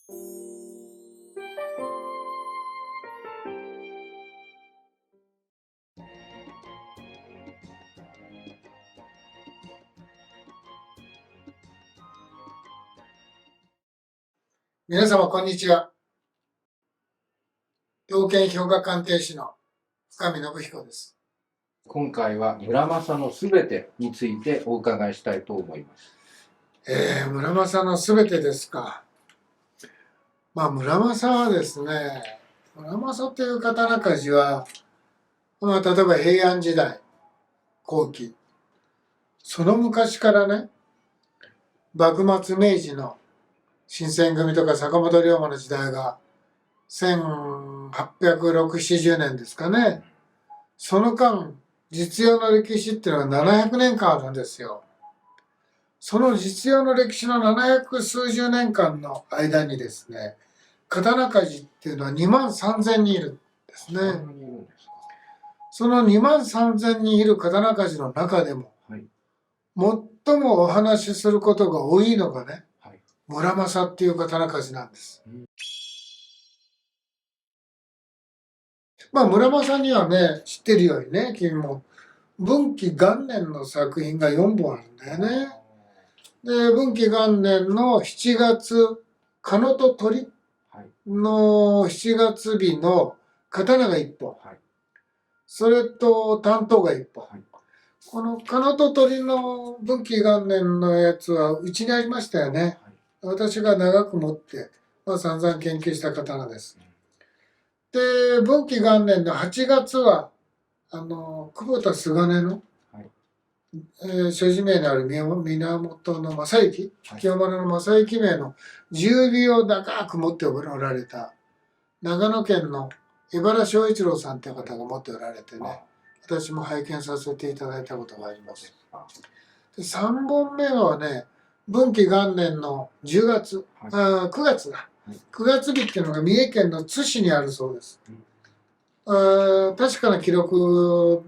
皆様、こんにちは。要件評価鑑定士の深見信彦です。今回は村正のすべてについてお伺いしたいと思います。村正のすべてですか。村正はですね、村正という刀鍛冶は、例えば平安時代後期、その昔からね、幕末明治の新選組とか坂本龍馬の時代が1860、70年ですかね。その間、実用の歴史っていうのは700年間あるんですよ。その実用の歴史の700数十年間の間にですね、刀鍛冶っていうのは2万3000人いるんですね。その2万3000人いる刀鍛冶の中でも、最もお話しすることが多いのがね、村正っていう刀鍛冶なんです。村正にはね、知ってるようにね、君も、文紀元年の作品が4本あるんだよね。で、文紀元年の7月、鹿野と鳥の7月日の刀が1本。それと担当が1本。この鹿野と鳥の文紀元年のやつはうちにありましたよね。私が長く持って、散々研究した刀です。で、文紀元年の8月は、久保田菅の、所持名のある源正幸、清丸の正幸名の10尾を長く持っておられた、長野県の江原正一郎さんという方が持っておられてね、私も拝見させていただいたことがあります。で3本目はね、文紀元年の10月、9月だ。9月日っていうのが三重県の津市にあるそうです。確かな記録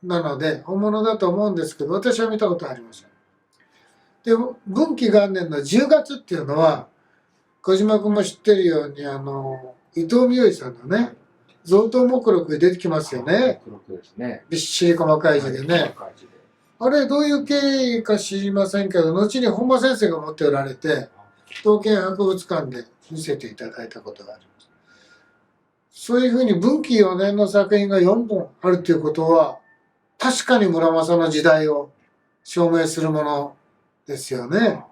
なので、本物だと思うんですけど、私は見たことありません。で、文紀元年の10月っていうのは、小島君も知ってるように、伊藤美代さんのね、贈答目録で出てきますよね。びっしり細かい字でね。あれ、どういう経緯か知りませんけど、後に本間先生が持っておられて、刀剣博物館で見せていただいたことがあります。そういうふうに文紀4年の作品が4本あるということは、確かに村正の時代を証明するものですよね。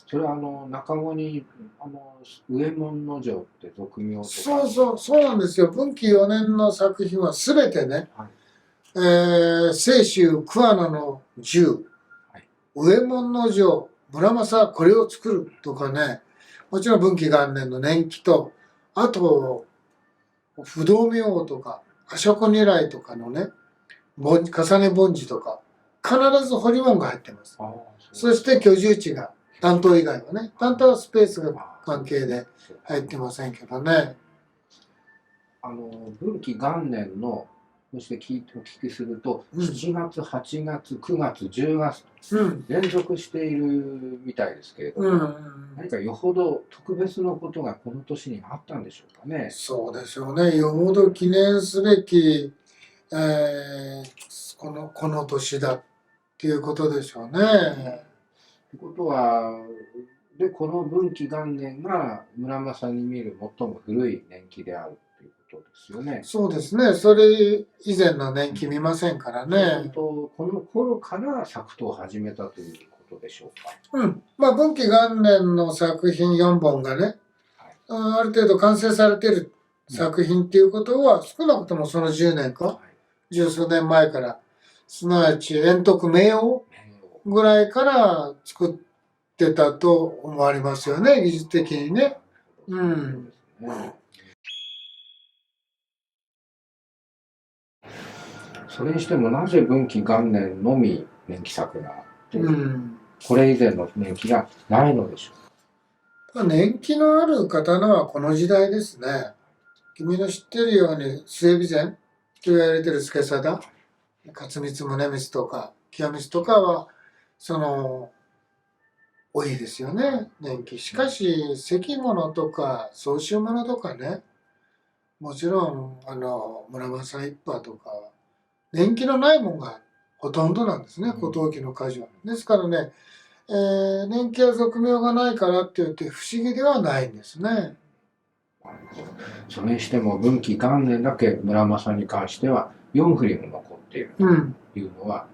それは中語に上門之丞って俗名とか。そうなんですよ。文紀4年の作品はすべてね、清舟桑名の10、上門之丞、村正これを作るとかね、もちろん文紀元年の年季と、あと、不動明王とか、阿食如来とかのね、重ね梵字とか、必ず彫り文が入ってます。そして居住地が、担当以外はね、担当はスペースが関係で入ってませんけどね。文紀元年の、そしてお聞きすると、7月、8月、9月、10月と連続しているみたいですけれども、何かよほど特別なことがこの年にあったんでしょうかね。そうでしょうね。よほど記念すべき、この年だっていうことでしょうね。ということは、で、この文紀元年が村正に見る最も古い年季であるということですよね。そうですね。それ以前の年季見ませんからね。この頃から作刀を始めたということでしょうか。文紀元年の作品4本がね、ある程度完成されている作品っていうことは、少なくともその10年か、十数年前から、すなわち延徳明王ぐらいから作ってたと思われますよね、技術的にね。それにしてもなぜ文紀元年のみ年季作があって、これ以前の年季がないのでしょうか。年季のある刀はこの時代ですね。君の知ってるように末備前と言われてる助貞、勝光宗光とか清光とかはその多いですよね、年季。しかし、関物とか宗州物とかね、もちろん、村正一派とか、年季のないもんがほとんどなんですね、古陶器の果樹は。ですからね、年季や俗名がないからって言って不思議ではないんですね。それにしても文紀元年だけ村正に関しては4振りも残っているというのは、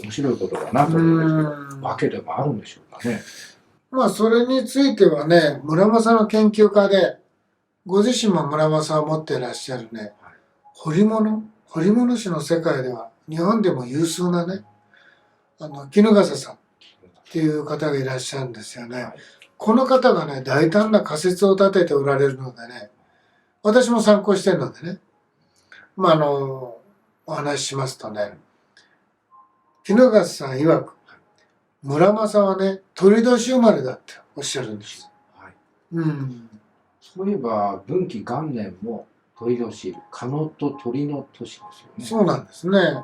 面白いことだなと思うわけでもあるんでしょうかね。まあそれについてはね、村正の研究家で、ご自身も村正を持っていらっしゃるね、彫物師の世界では日本でも有数なね、衣笠さんっていう方がいらっしゃるんですよね。この方がね、大胆な仮説を立てておられるのでね、私も参考してるのでね、まあお話ししますとね、衣笠さん曰く、村正はね、鳥年生まれだっておっしゃるんです。はい、うん。そういえば文紀元年も鳥年、蚊と鳥の年ですよね。そうなんですね。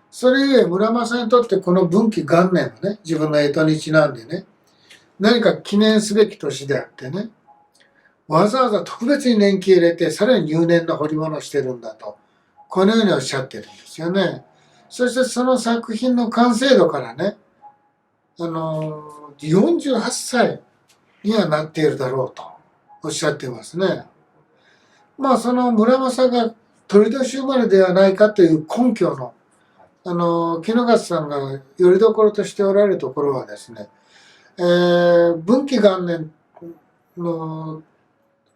それゆえ村正にとってこの文紀元年はね、自分の干支にちなんでね、何か記念すべき年であってね、わざわざ特別に年季入れて、さらに入念な彫り物をしてるんだと、このようにおっしゃってるんですよね。そしてその作品の完成度からね、48歳にはなっているだろうとおっしゃってますね。まあその村正が鳥年生まれではないかという根拠の、衣笠さんがよりどころとしておられるところはですね、文紀元年の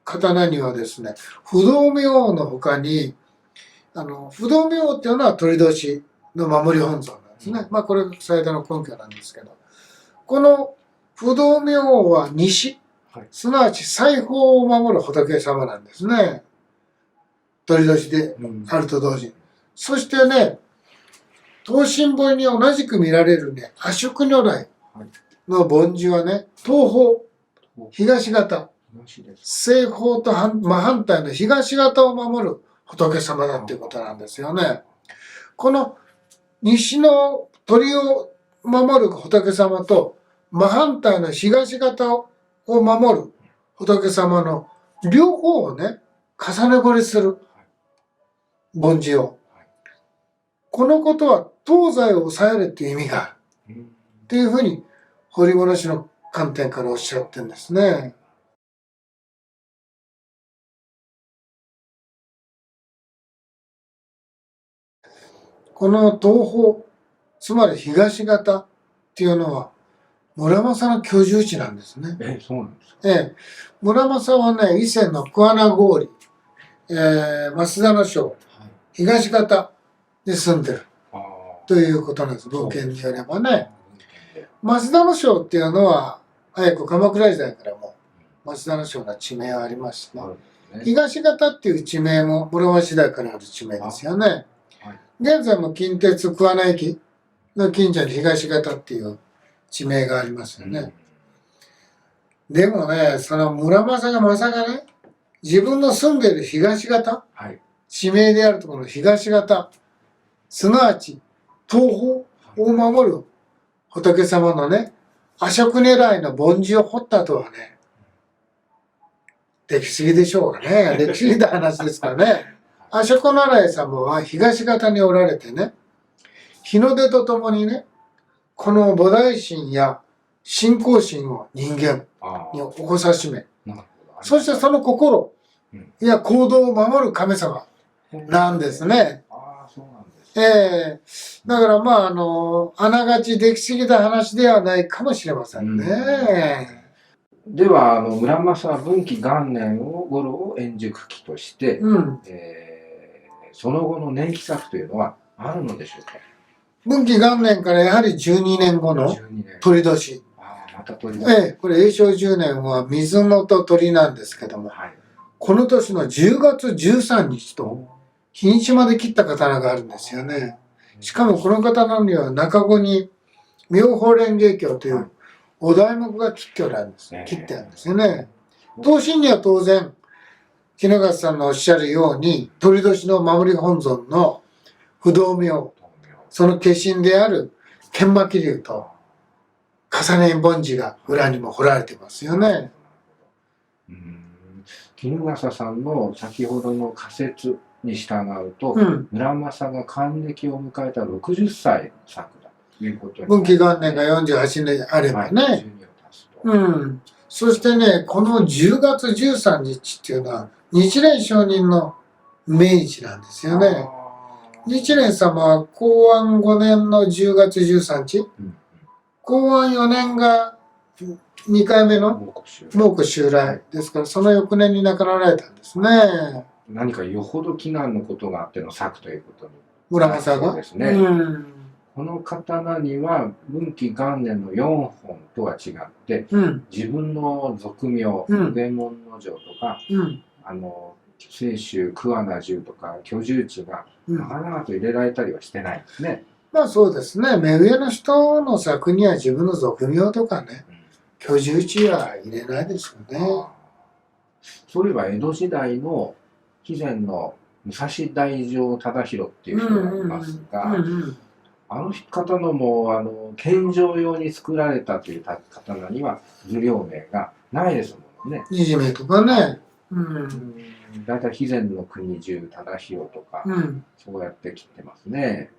刀にはですね、不動明王の他に、不動明王っていうのは鳥年の守り本尊なんですね。まあこれが最大の根拠なんですけど、この不動明王は西、すなわち西方を守る仏様なんですね。鳥年であると同時に。そしてね、東進本に同じく見られるね、阿食如来の梵字はね、東方、東方、西方と真反対の東方を守る仏様だっていうことなんですよね。この西の鳥を守る仏様と真反対の東方を守る仏様の両方をね、重ね彫りする梵字を。このことは東西を抑えるっていう意味がある。っていうふうに彫物師の観点からおっしゃってるんですね。この東方、つまり東方っていうのは村正の居住地なんですね。そうなんですか。村正はね、以前の桑名郡、増田の省、東方で住んでるということなんです。文献によればね。増田の省っていうのは、早く鎌倉時代からも増田の省の地名はありますしね。東方っていう地名も室町時代からある地名ですよね。現在も近鉄桑名駅の近所に東方っていう地名がありますよね。でもね、その村正がまさかね、自分の住んでいる東方、地名であるところの東方、すなわち東方を守る仏様のね、阿食如来の梵字を彫ったとはね、歴史でしょうかね。歴史的な話ですからね。阿食如来様は東方におられてね、日の出とともにね、この菩提心や信仰心を人間に起こさしめ、そしてその心や行動を守る神様なんですね。だからまああながち歴史的な話ではないかもしれませんね。では村正文紀元年頃を円熟期として、その後の年季作というのはあるのでしょうか。文紀元年からやはり12年後の鳥年。また鳥年。これ永正10年は水のと鳥なんですけども、この年の10月13日と日にちまで切った刀があるんですよね。しかもこの刀には中子に妙法蓮華経というお題目が切ってあるんですよね。刀身には当然、衣笠さんのおっしゃるように、鳥年の守り本尊の不動明、その化身である剣巻龍と重ね梵字が裏にも彫られてますよね。衣笠さんの先ほどの仮説に従うと、村正が還暦を迎えた60歳の作だということに文紀元年が48年あればね。そしてね、この10月13日っていうのは、日蓮上人の命日なんですよね。日蓮様は公安5年の10月13日、公安4年が2回目の蒙古襲来ですから、その翌年に亡くなられたんですね。何かよほど忌難のことがあっての作ということに。村正が。ですね。この刀には文紀元年の4本とは違って、自分の俗名、上門之丞とか、清州桑名銃とか居住地が長々と入れられたりはしてないですね。まあそうですね。目上の人の作には自分の俗名とかね、居住地は入れないですよね。そういえば江戸時代の肥前の武蔵大乗忠広っていう人がいますが、あの方のも献上用に作られたという刀には図領名がないですもんね。にじめとかね。だいたい肥前の国中忠広とか、そうやって切ってますね。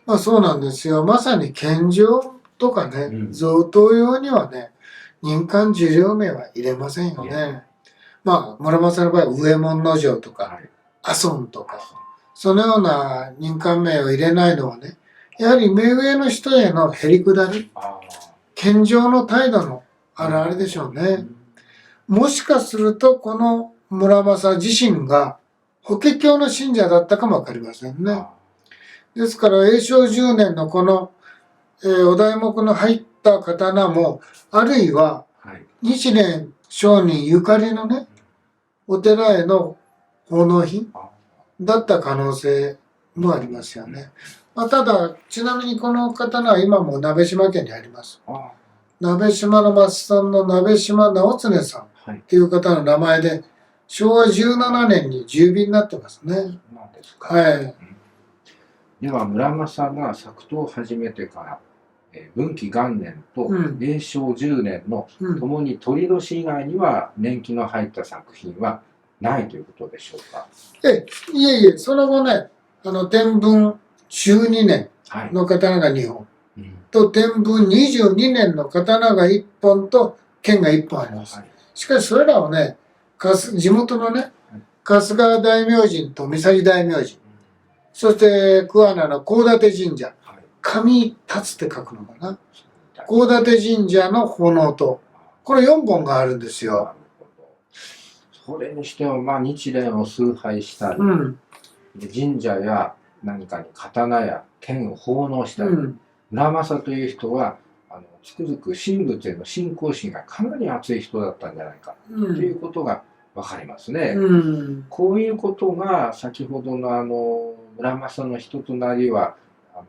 まあそうなんですよ。まさに献上とかね、贈答用にはね、任官受領名は入れませんよね。まあ村正の場合は上門之丞とか、阿尊とか、そのような任官名を入れないのはね、やはり目上の人へのへりくだり、献上の態度の表れでしょうね。もしかするとこの村正自身が法華経の信者だったかもわかりませんね。ですから永正10年のこの、お題目の入った刀も、あるいは日蓮上人ゆかりのね、お寺への奉納品だった可能性もありますよね。まあ、ただ、ちなみにこの刀は今も鍋島家にあります。鍋島の松さんの鍋島直常さんっていう方の名前で、昭和17年に重瓶になってますね。では村正が作刀を始めてから、文紀元年と永正10年のともに鳥年以外には年季の入った作品はないということでしょうか。いえいえ、その後ね、天文12年の刀が2本、と天文22年の刀が1本と剣が1本あります。しかしそれらはね、地元のね、春日大明神と三崎大明神、そして桑名の高立神社、上立って書くのかな。高立神社の炎と、これ4本があるんですよ。それにしても、日蓮を崇拝したり、神社や何かに刀や剣を奉納したり、村正という人は、つくづく神仏への信仰心がかなり熱い人だったんじゃないか、ということがわかりますね。こういうことが、先ほどの村正の人となりは、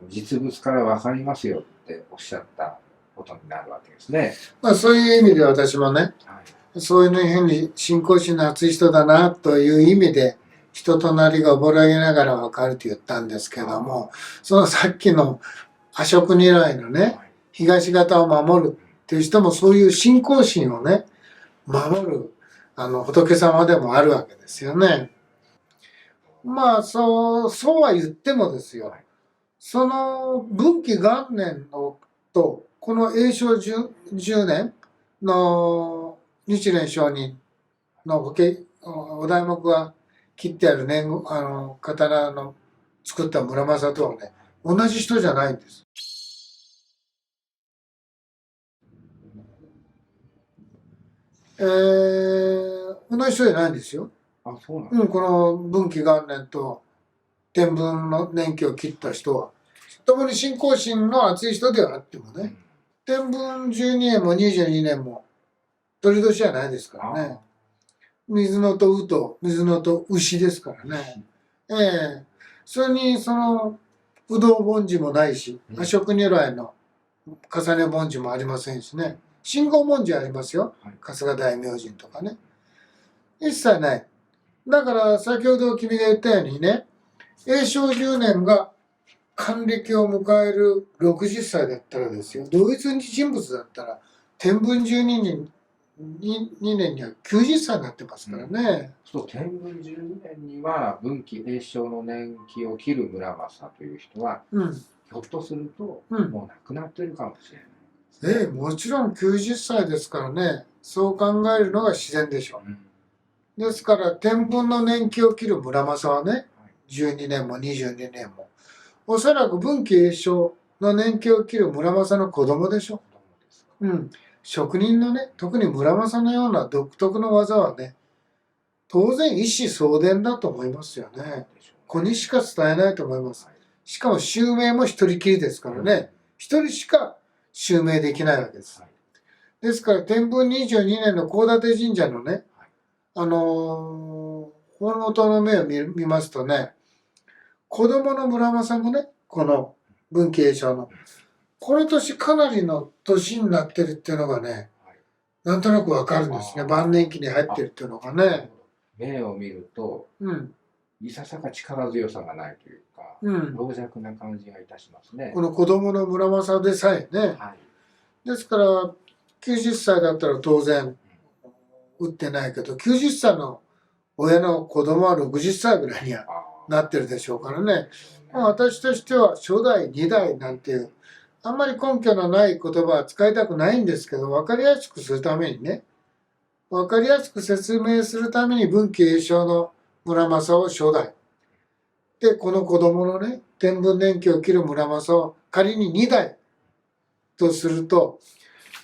実物からわかりますよっておっしゃったことになるわけですね。そういう意味で私もね、そういうふうに信仰心の熱い人だなという意味で、人となりがおぼらげながらわかると言ったんですけども、そのさっきの阿食如来のね、東方を守るっていう人もそういう信仰心をね、守る仏様でもあるわけですよね。そうは言ってもですよ。その文紀元年のと、この永正10年の日蓮上人のお題目が切ってある刀の作った村正とはね、同じ人じゃないんです。同じ人じゃないんですよ。そうなんですか。この文紀元年と天文の年季を切った人は、共に信仰心の熱い人ではあってもね、天文12年も22年も鳥年じゃないですからね。水のとうと水のと牛ですからね。それに不動梵字もないし、阿食如来の重ね梵字もありませんしね。信号梵字ありますよ。春日大明神とかね。一切ない。だから先ほど君が言ったようにね、永正10年が還暦を迎える60歳だったらですよ、同一人物だったら、天文12年には90歳になってますからね。そう、天文12年には文紀栄正の年季を切る村正という人は、うん。ひょっとすると、うんもう亡くなってるかもしれない。もちろん90歳ですからね、そう考えるのが自然でしょうんう。ですから、天文の年季を切る村正はね、12年も22年も、おそらく文紀栄正の年季を切る村正の子供でしょ。どうですか。うん。職人のね、特に村正のような独特の技はね、当然一子相伝だと思いますよね。子にしか伝えないと思います。しかも襲名も一人きりですからね、一人しか襲名できないわけです。ですから、天文22年の高立神社のね、本元の目を見ますとね、子供の村正もね、この文紀栄正の、この年かなりの年になってるっていうのがね、なんとなくわかるんですね。晩年期に入ってるっていうのがね。目を見ると、いささか力強さがないというか、老若な感じがいたしますね。この子供の村正でさえね。ですから、90歳だったら当然、打ってないけど、90歳の親の子供は60歳ぐらいにはなってるでしょうからね。私としては初代、2代なんていう、あんまり根拠のない言葉は使いたくないんですけど、分かりやすくするためにね、分かりやすく説明するために文紀栄正の村正を初代。で、この子供のね、天文年季を切る村正を仮に2代とすると、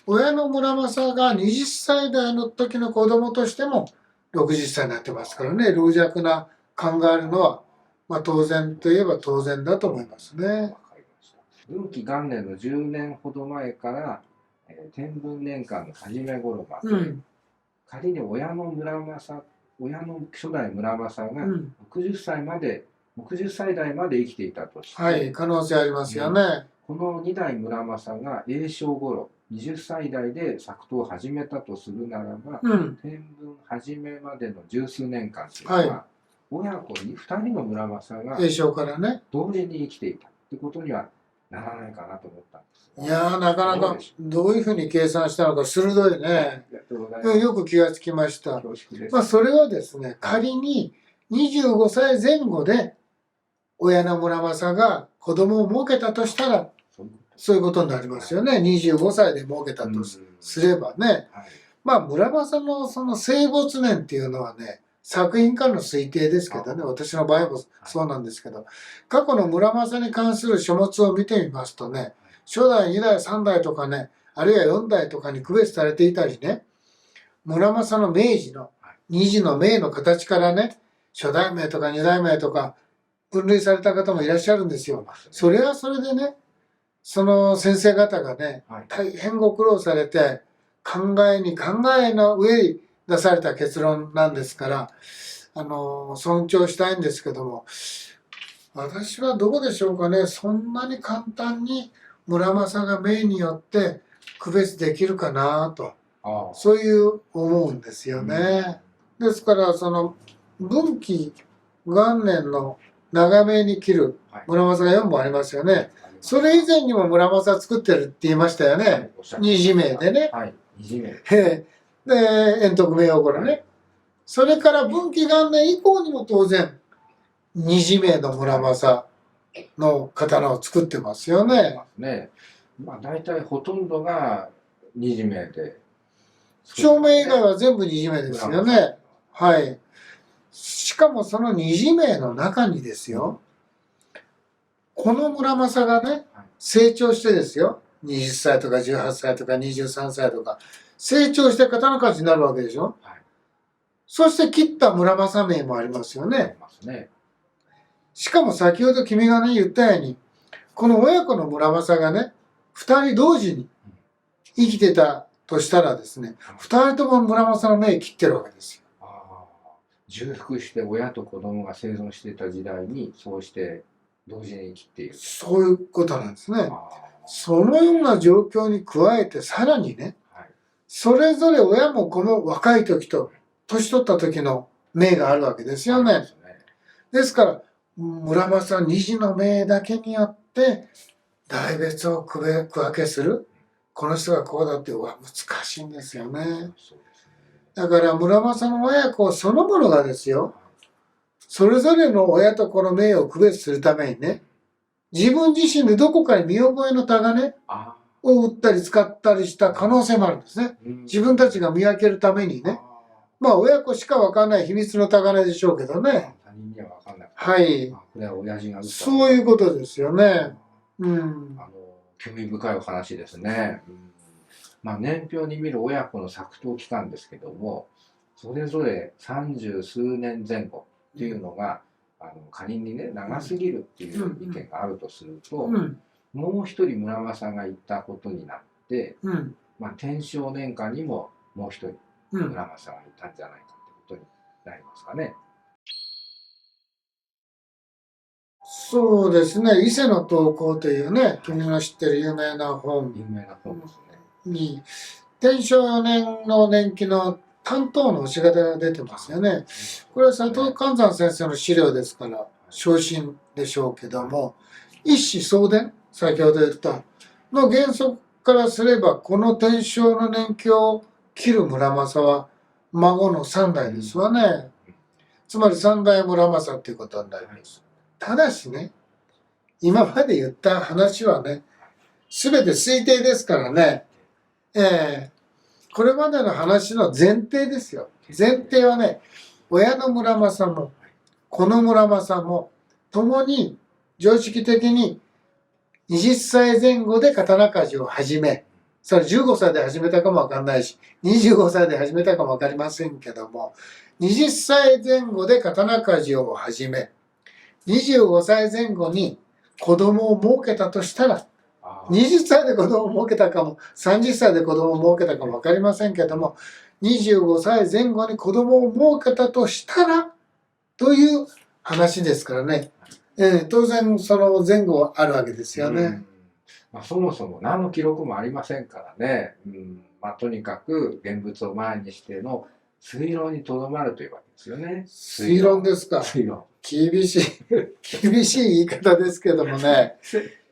親の村正が20歳代の時の子供としても60歳になってますからね、老若な感があるのは、当然といえば当然だと思いますね。文紀元年の10年ほど前から、天文年間の初め頃まで、仮に親の初代村正が60歳代まで生きていたとして、可能性ありますよね。この2代村正が栄正頃、20歳代で作刀を始めたとするならば、天文始めまでの十数年間というのは、親子に2人の村正が栄正からね、同時に生きていたってことにはならないかなと思ったんですが。いやー、なかなかどういうふうに計算したのか鋭いね。よく気がつきました。それはですね、仮に25歳前後で親の村正が子供を設けたとしたら、そういうことになりますよね。25歳で設けたとすればね。村正のその生没年っていうのはね、作品からの推定ですけどね、私の場合もそうなんですけど、過去の村正に関する書物を見てみますとね、初代、2代、3代とかね、あるいは4代とかに区別されていたりね、村正の明治の二次の明の形からね、初代名とか2代名とか分類された方もいらっしゃるんですよ。それはそれでね、その先生方がね、大変ご苦労されて、考えの上に出された結論なんですから、尊重したいんですけども、私はどこでしょうかね、そんなに簡単に村正が明によって区別できるかなと、そういう思うんですよね。ですから、その文紀元年の長命に切る村正が4本ありますよね。それ以前にも村正作ってるって言いましたよね。二次名でね。で、円徳名誉頃ね。それから文紀元年以降にも当然、二次名の村正の刀を作ってますよね。大体ほとんどが二次名で。照明以外は全部二次名ですよね。はい。しかもその二次名の中にですよ、この村正がね、成長してですよ、20歳とか18歳とか23歳とか、成長して刀鍛冶になるわけでしょ。そして切った村正名もありますよね。しかも先ほど君がね、言ったように、この親子の村正がね、2人同時に生きてたとしたらですね、2人とも村正の名切ってるわけですよ。重複して親と子供が生存していた時代に、そうして同時に生きている。そういうことなんですね。そのような状況に加えて、さらにね、それぞれ親も子も若い時と年取った時の名があるわけですよね。ですから、村正二次の名だけによって、で大別を区分けする。この人がこうだっていうのは難しいんですよね。そうですね。だから村正の親子そのものがですよ、それぞれの親と子の名誉を区別するためにね、自分自身でどこかに見覚えのタガネを売ったり使ったりした可能性もあるんですね。自分たちが見分けるためにね。まあ親子しか分かんない秘密のタガネでしょうけどね。他人には分かんない。はい。これは親父が打った。そういうことですよね。興味深いお話ですね。まあ、年表に見る親子の作陶期間ですけども、それぞれ30数年前後っていうのが、仮にね、長すぎるっていう意見があるとすると、もう一人村正が言ったことになって、まあ、天正年間にももう一人村正がいたんじゃないかってことになりますかね。そうですね。伊勢の投稿というね、君の知ってる有名な本有名な本ですね。に、天正4年の年季の担当の教え方が出てますよね。これは佐藤寛山先生の資料ですから、昇進でしょうけども、一子相伝、先ほど言ったの原則からすれば、この天正の年季を切る村正は孫の三代ですわね。つまり三代村正っていうことになります。ただしね、今まで言った話はね、すべて推定ですからね、これまでの話の前提ですよ。前提はね、親の村正も、子の村正も、共に常識的に20歳前後で刀鍛冶を始め、それ15歳で始めたかもわかんないし、25歳で始めたかもわかりませんけども、20歳前後で刀鍛冶を始め、25歳前後に子供を設けたとしたら、20歳で子供を設けたかも、30歳で子供を設けたかも分かりませんけども、25歳前後に子供を設けたとしたら、という話ですからね。当然その前後はあるわけですよね。まあ、そもそも何の記録もありませんからね。まあ、とにかく現物を前にしての推論にとどまるというわけですよね。推論ですか。推論。厳しい言い方ですけどもね。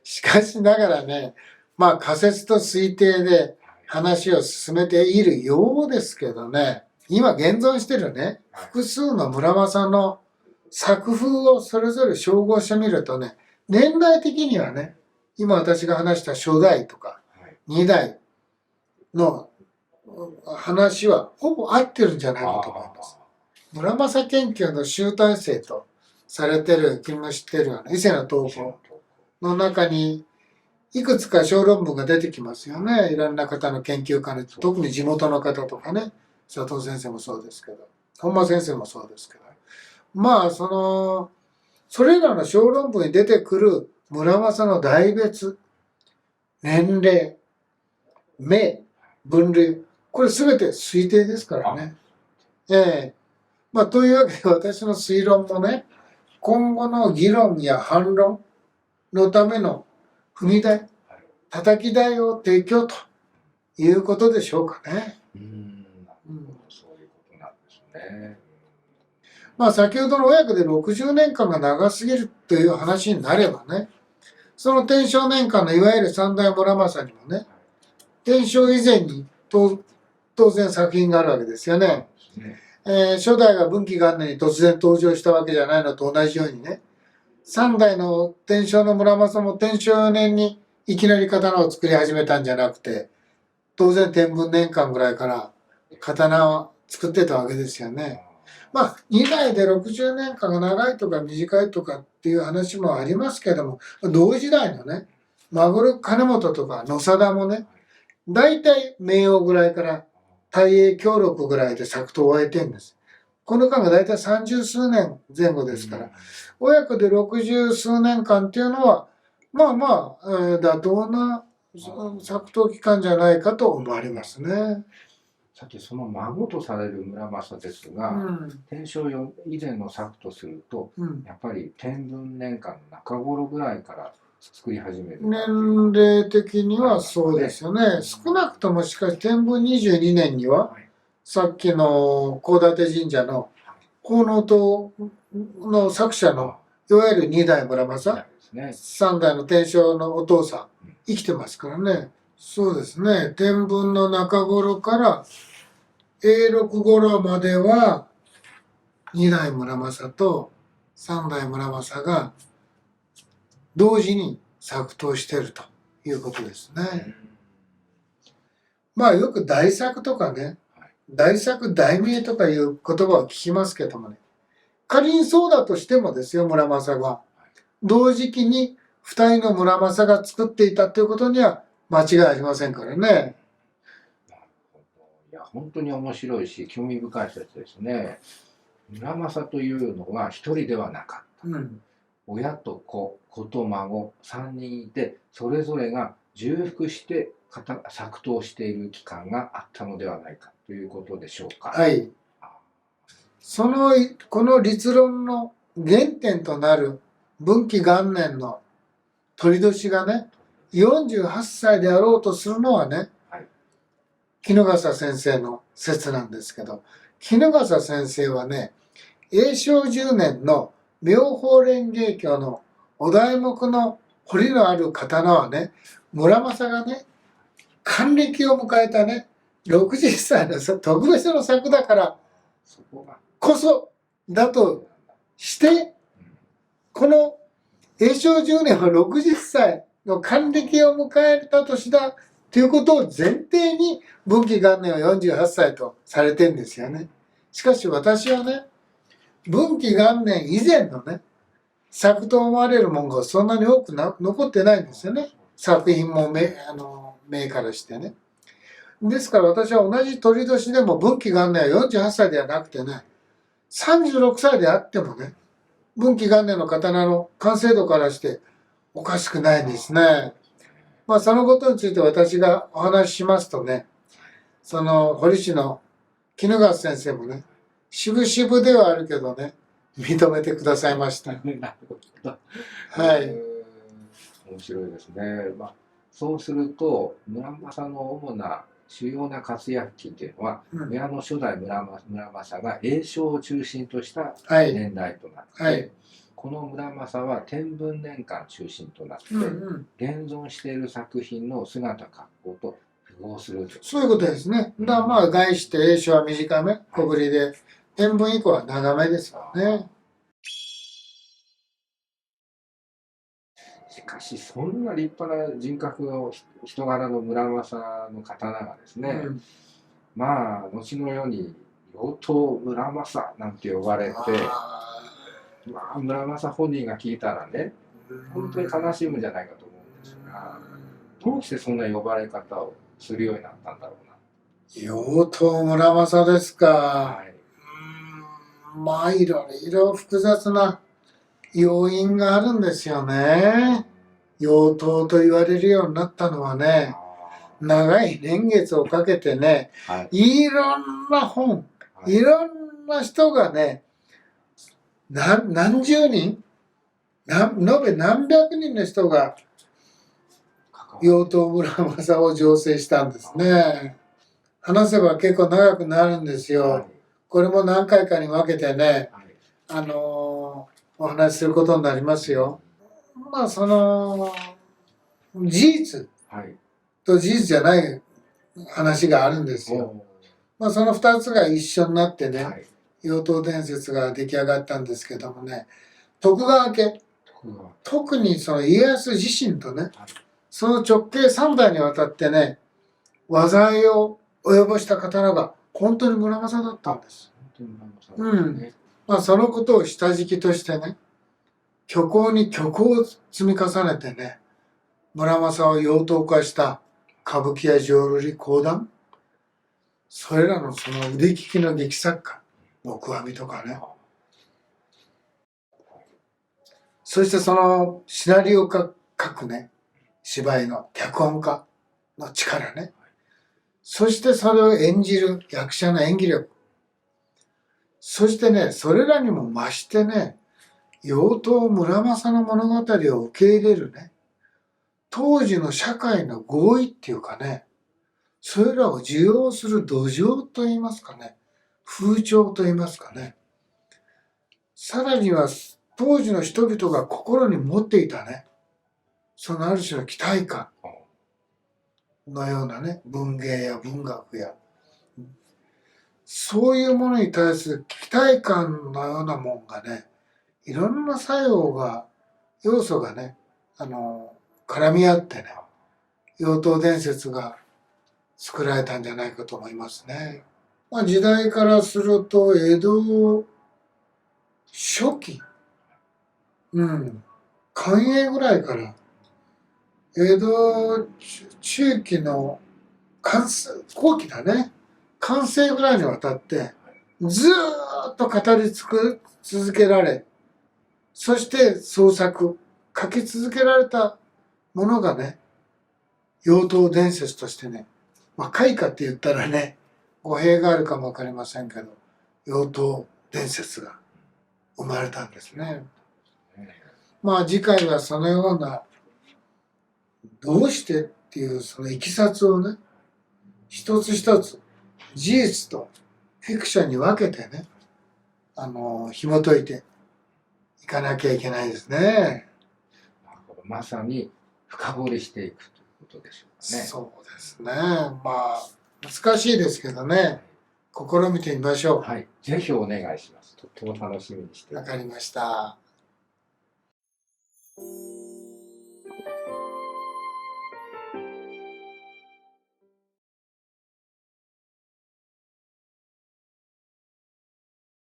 しかしながらね、まあ仮説と推定で話を進めているようですけどね、今現存してるね、複数の村正の作風をそれぞれ照合してみるとね、年代的にはね、今私が話した初代とか2代の話はほぼ合ってるんじゃないかと思います。村正研究の集大成とされてる、君も知ってる伊勢の東宝の中にいくつか小論文が出てきますよね。いろんな方の研究家の、特に地元の方とかね、佐藤先生もそうですけど、本間先生もそうですけど、まあそれらの小論文に出てくる村正の代別、年齢、名、分類、これ全て推定ですからね。まあというわけで私の推論もね、今後の議論や反論のための踏み台、叩き台を提供ということでしょうかね。そういうことなんですね。まあ先ほどの親子で60年間が長すぎるという話になればね、その天正年間のいわゆる三代村正にもね、天正以前に当然作品があるわけですよね。初代が文紀元年に突然登場したわけじゃないのと同じようにね、三代の天正の村正も天正4年にいきなり刀を作り始めたんじゃなくて、当然天文年間ぐらいから刀を作ってたわけですよね。まあ2代で60年間が長いとか短いとかっていう話もありますけども、同時代のね、孫金本とか野貞もね、大体明王ぐらいから大英協力ぐらいで作陶を終えてるんです。この間が大体30数年前後ですから、親子で60数年間っていうのは、まあまあ、妥当な作陶期間じゃないかと思われますね。さて、その孫とされる村正ですが、天正以前の作とすると、やっぱり天文年間の中頃ぐらいから作り始める。年齢的にはそうですよね。少なくともしかし天文22年には、さっきの高立神社の奉納塔の作者のいわゆる二代村正ですね。三代の天正のお父さん、生きてますからね。そうですね。天文の中頃から永禄頃までは、二代村正と三代村正が同時に作刀しているということですね。まあよく大作とかね、大作大名とかいう言葉を聞きますけどもね、仮にそうだとしてもですよ、村正が。同時期に二人の村正が作っていたということには間違いありませんからね。なるほど。いや、本当に面白いし、興味深い説ですね。村正というのは一人ではなかった。親と子、子と孫、3人いて、それぞれが重複して作刀している期間があったのではないかということでしょうか。はい。この立論の原点となる文紀元年の鳥年がね、48歳であろうとするのはね、衣笠先生の説なんですけど、衣笠先生はね、永正10年の妙法蓮華経のお題目の彫りのある刀はね、村正がね、還暦を迎えたね、60歳の特別の作だからこそだとして、この永正10年は60歳の還暦を迎えた年だということを前提に文紀元年は48歳とされてるんですよね。しかし私はね、文紀元年以前のね、作と思われるものがそんなに多く残ってないんですよね。作品も名からしてね。ですから私は同じ鳥年でも文紀元年は48歳ではなくてね、36歳であってもね、文紀元年の刀の完成度からしておかしくないんですね。まあそのことについて私がお話ししますとね、その堀市の衣笠先生もね、渋々ではあるけどね、認めてくださいました。なるほど。はい。面白いですね。まあ、そうすると村正の主な主要な活躍期というのは、親の初代村正が永正を中心とした年代となって、この村正は天文年間中心となって、現存している作品の姿格好と符合する。そういうことですね。だからまあ概して永正は短め、小ぶりで、天文以降は長めですよね。しかしそんな立派な人格の人柄の村正の刀がですね、まあ後の世に妖刀村正なんて呼ばれて、まあ村正本人が聞いたらね、本当に悲しむんじゃないかと思うんですが、どうしてそんな呼ばれ方をするようになったんだろうな。妖刀村正ですか。まあいろいろ複雑な要因があるんですよね。妖刀と言われるようになったのはね、長い年月をかけてね、いろんな本、いろんな人がね、何十人、延べ何百人の人が妖刀村正を醸成したんですね。話せば結構長くなるんですよ。これも何回かに分けてね、お話しすることになりますよ。まあその事実と事実じゃない話があるんですよ。まあその2つが一緒になってね、妖刀伝説が出来上がったんですけどもね、徳川家、特にその家康自身とね、その直系3代にわたってね、災いを及ぼした刀が本当に村正だったんです。まあそのことを下敷きとしてね、虚構に虚構を積み重ねてね、村正を妖刀化した歌舞伎や浄瑠璃、講談、それらのその腕利きの劇作家、黙阿弥とかね、そしてそのシナリオ書くね、芝居の脚本家の力ね、そしてそれを演じる役者の演技力、そしてね、それらにも増してね、妖刀村正の物語を受け入れるね、当時の社会の合意っていうかね、それらを受容する土壌といいますかね、風潮といいますかね、さらには当時の人々が心に持っていたね、そのある種の期待感のようなね、文芸や文学や、そういうものに対する期待感のようなもんがね、いろんな作用が、要素がね、絡み合ってね、妖刀伝説が作られたんじゃないかと思いますね。まあ、時代からすると、江戸初期、寛永ぐらいから、江戸中期の後期だね、完成ぐらいにわたって、ずーっと語り続けられ、そして創作、書き続けられたものがね、妖刀伝説としてね、まあ、開花って言ったらね、語弊があるかもわかりませんけど、妖刀伝説が生まれたんですね。まあ次回はそのような、どうしてっていうそのいきさつをね、一つ一つ事実とフィクションに分けてね、紐解いていかなきゃいけないですね。まさに深掘りしていくということでしょうかね。そうですね。まあ、難しいですけどね、試みてみましょう。はい。ぜひお願いします。とっても楽しみにしています。わかりました。